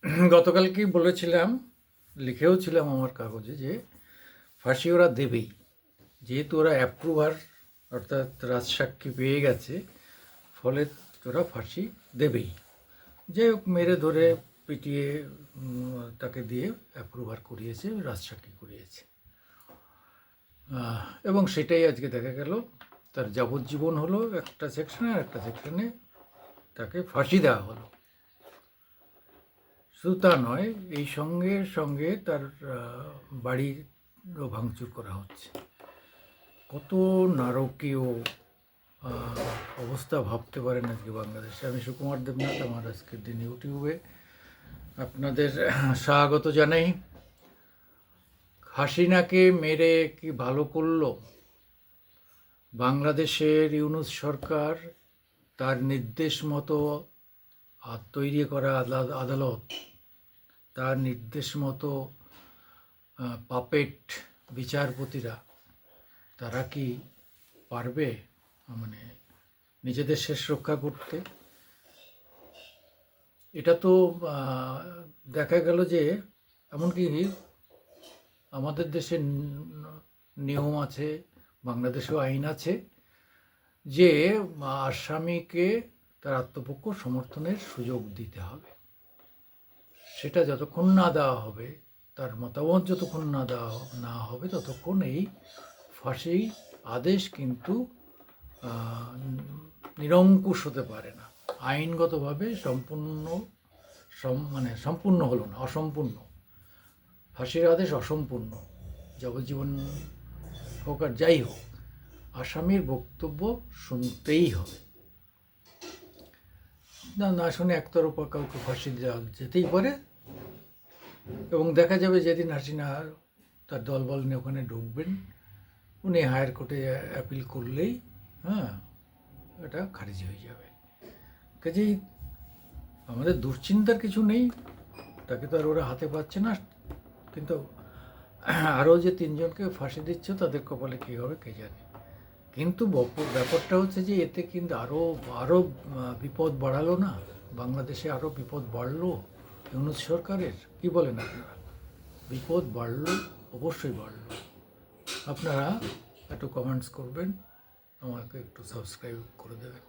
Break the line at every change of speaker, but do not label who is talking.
গতকালকেই বলেছিলাম, লিখেও ছিলাম আমার কাগজে যে ফাঁসি ওরা দেবেই, যেহেতু ওরা অ্যাপ্রুভার অর্থাৎ রাজসাক্ষী পেয়ে গেছে, ফলে ওরা ফাঁসি দেবেই। যে মেরে ধরে পিটিয়ে তাকে দিয়ে অ্যাপ্রুভার করিয়েছে, রাজসাক্ষী করিয়েছে। এবং সেটাই আজকে দেখা গেল, তার যাবজ্জীবন হলো একটা সেকশনে, আর একটা সেকশনে তাকে ফাঁসি দেওয়া হলো। শুধু তা নয়, এই সঙ্গে সঙ্গে তার বাড়িরও ভাঙচুর করা হচ্ছে। কত নারকীয় অবস্থা ভাবতে পারেন আজকে বাংলাদেশে। আমি সুকুমার দেবনাথ, আমার আজকের দিন ইউটিউবে আপনাদের স্বাগত জানাই। হাসিনাকে মেরে কি ভালো করলো বাংলাদেশের ইউনূস সরকার? তার নির্দেশ মতো তৈরি করা আদালত, তার নির্দেশ মতো পাপেট বিচারপতিরা, তারা কি পারবে মানে নিজেদের শেষ রক্ষা করতে? এটা তো দেখা গেল যে এমনকি আমাদের দেশে নিয়ম আছে, বাংলাদেশেও আইন আছে যে আসামিকে তার আত্মপক্ষ সমর্থনের সুযোগ দিতে হবে। সেটা যতক্ষণ না দেওয়া হবে, তার মতামত যতক্ষণ না হবে, ততক্ষণ এই ফাঁসি আদেশ কিন্তু নিরঙ্কুশ হতে পারে না। আইনগতভাবে সম্পূর্ণ হলো না, অসম্পূর্ণ। ফাঁসির আদেশ অসম্পূর্ণ, যাবজ্জীবন হোক আর যাই হোক, আসামির বক্তব্য শুনতেই হবে। না শুনে একতরফা কাউকে ফাঁসি দেওয়া যেতেই পারে। এবং দেখা যাবে যেদিন হাসিনা তার দলবল নিয়ে ওখানে ঢুকবেন, উনি হায়ার কোর্টে অ্যাপিল করলেই এটা খারিজ হয়ে যাবে। কাজেই আমাদের দুশ্চিন্তার কিছু নেই, তাকে তো আর ওরা হাতে পাচ্ছে না। কিন্তু আরও যে তিনজনকে ফাঁসি দিচ্ছে, তাদের কপালে কী হবে কে জানে। কিন্তু ব্যাপারটা হচ্ছে যে এতে কিন্তু আরও বিপদ বাড়ালো না, বাংলাদেশে আরও বিপদ বাড়লো ইউনূস সরকারের। কি বলেন আপনারা? বিপদ বাড়লো, অবশ্যই বাড়লো। আপনারা একটু কমেন্টস করবেন, আমাকে একটু সাবস্ক্রাইব করে দেবেন।